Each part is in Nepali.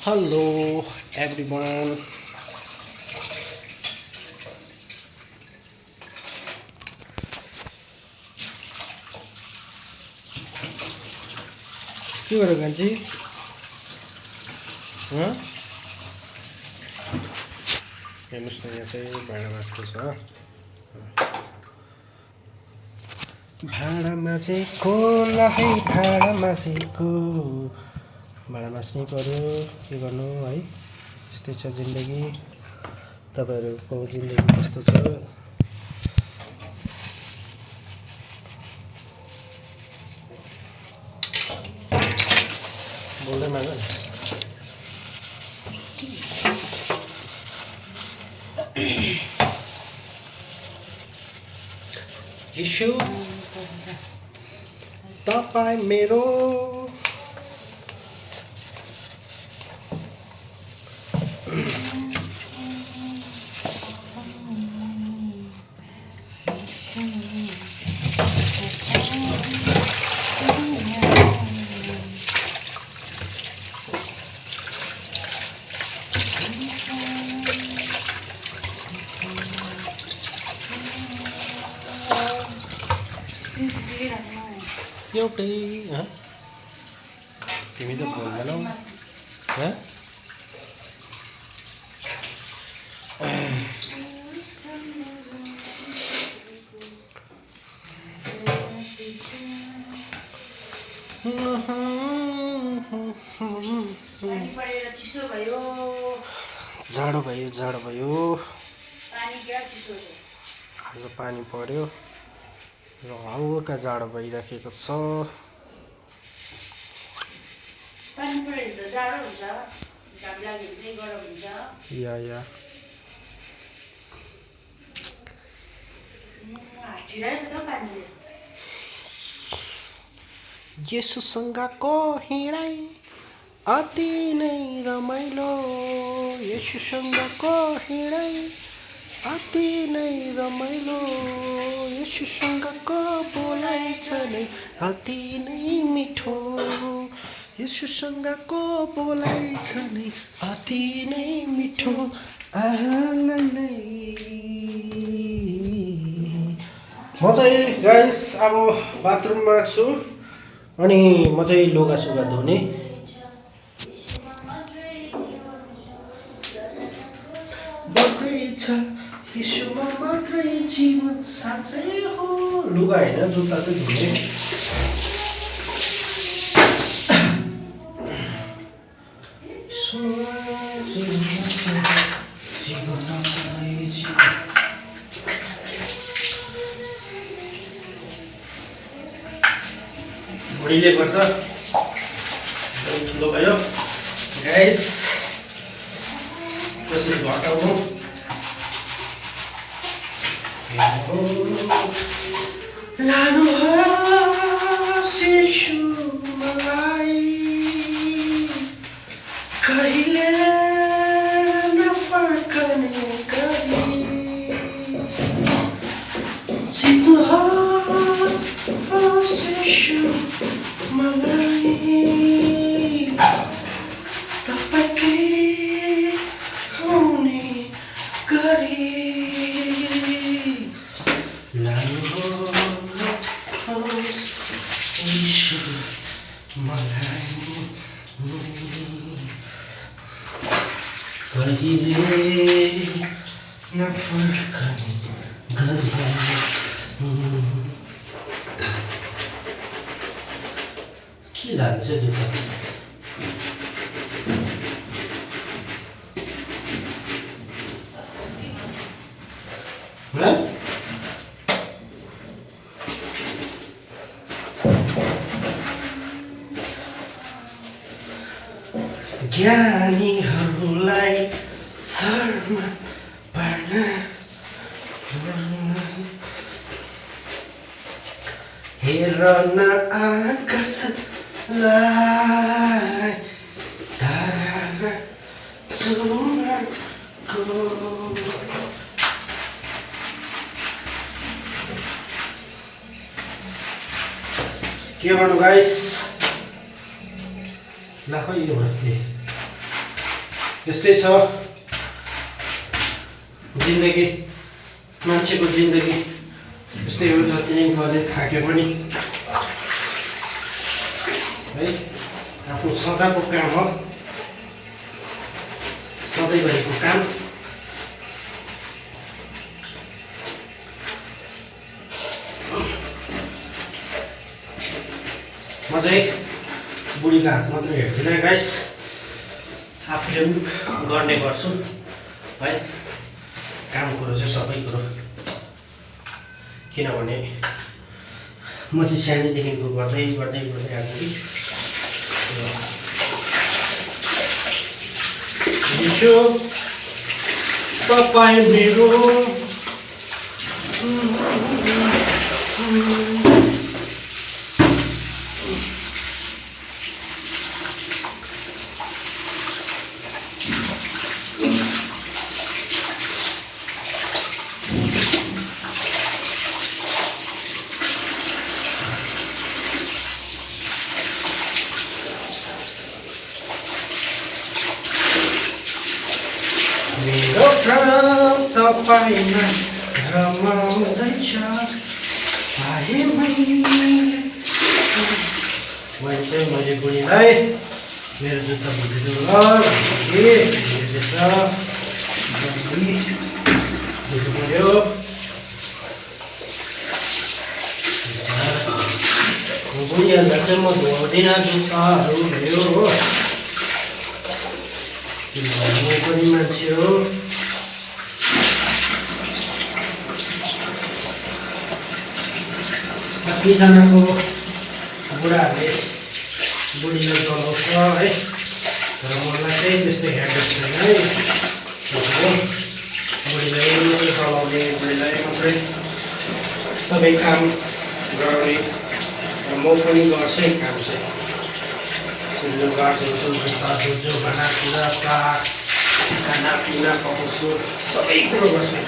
Hello everyone. के गर्यो कान्छी? हेर्नुहोस् न यहाँ चाहिँ भाँडा माझ्दैछ। भाँडा माझेको लाई भाँडा माझेको भाँडा माझ्नै पर्यो के गर्नु है। यस्तै छ जिन्दगी। तपाईहरुको जिन्दगी कस्तो छ? बोल्दै माग यीशु तपाईं मेरो एउटै तिमी त बोल्दैनौ जाडो भयो आज पानी पर्यो र हल्का जाडो भइराखेको छ। पानी परेर त जाडो हुन्छ, घाम लाग्यो भने गरम हुन्छ। या हाटिरहेको त पानीले। येशूसँगको हिँडाइ अति नै रमाइलो, येशूसँगको हिँडाइ अति नै रमाइलो, येशूसँगको बोलाइ छ नै अति नै मिठो, येशूसँगको बोलाइ छ नै अति नै मिठो। म चाहिँ गाइस अब बाथरुममा छु अनि म चाहिँ लुगा सुगा धुने। बग्दैछ यीशुमा मात्रै जीवन साँच्चै हो। लुगा होइन जुत्ता चाहिँ धुने। भुँडीले गर्दा ठुलो भयो गाइस, कसरी घटाउनु लानुहोस् यीशु मलाई कहिले नफर्कने गरी, सिध्नुहोस् यीशु मलाई तपाईकै हुने गरी, लानुहोस् यीशु मलाई कहिले नफर्कने गरी। के लाग्छ जुत्ता? ज्ञानीहरूलाई शर्मा पर्न हेर न आकाशलाई तारा चुनको। के गर्नु गाइस? ला खै यो यस्तै छ जिन्दगी, मान्छेको जिन्दगी यस्तै हो। जति नै गरे थाके पनि है आफ्नो सदाको काम हो, सधैँभरिको काम। म चाहिँ बुढीको हात मात्रै हेर्दिनँ गाइस, आफूले पनि गर्ने गर्छु है काम कुरो चाहिँ सबै कुरो। किनभने म चाहिँ सानैदेखिको गर्दै गर्दै गर्दै आएको कि यसो तपाईँ मेरो मेरो प्राण तपाईँमा रमाउँदैछ पाएँ मैले बुढीलाई मेरो जुत्ता बुझ्नु पऱ्यो। बुढीहरूलाई चाहिँ म धुवाउँदिनँ जुत्ताहरू भयो हो, किनभने म पनि मान्छे हो। कतिजनाको बुढाहरूले बुढीलाई चलाउँछ है, तर मलाई चाहिँ त्यस्तै हेबिट छैन है। बुढीलाई मात्रै चलाउने, बुढीलाई मात्रै सबै काम गराउने, र म पनि गर्छु काम चाहिँ। लुगा धुन्छु, जुत्ता धुन्छु, खानापिना साग खानापिना पकाउँछु, सबै कुरो गर्छु।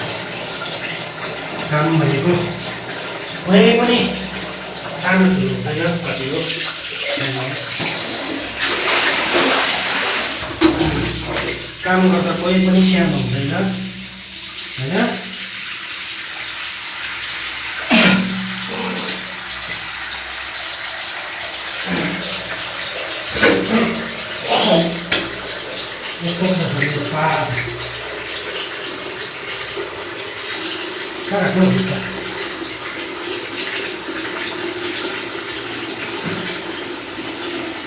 काम भनेको कुनै पनि सानो ठुलो हुँदैन साथीको। काम गर्दा कोही पनि सानो हुँदैन होइन। यस्तो छ हाम्रो पाहाड, कहाँ राख्नु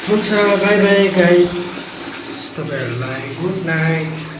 हुन्छ। बाई बाई गाइस, तपाईँहरूलाई गुड नाइट।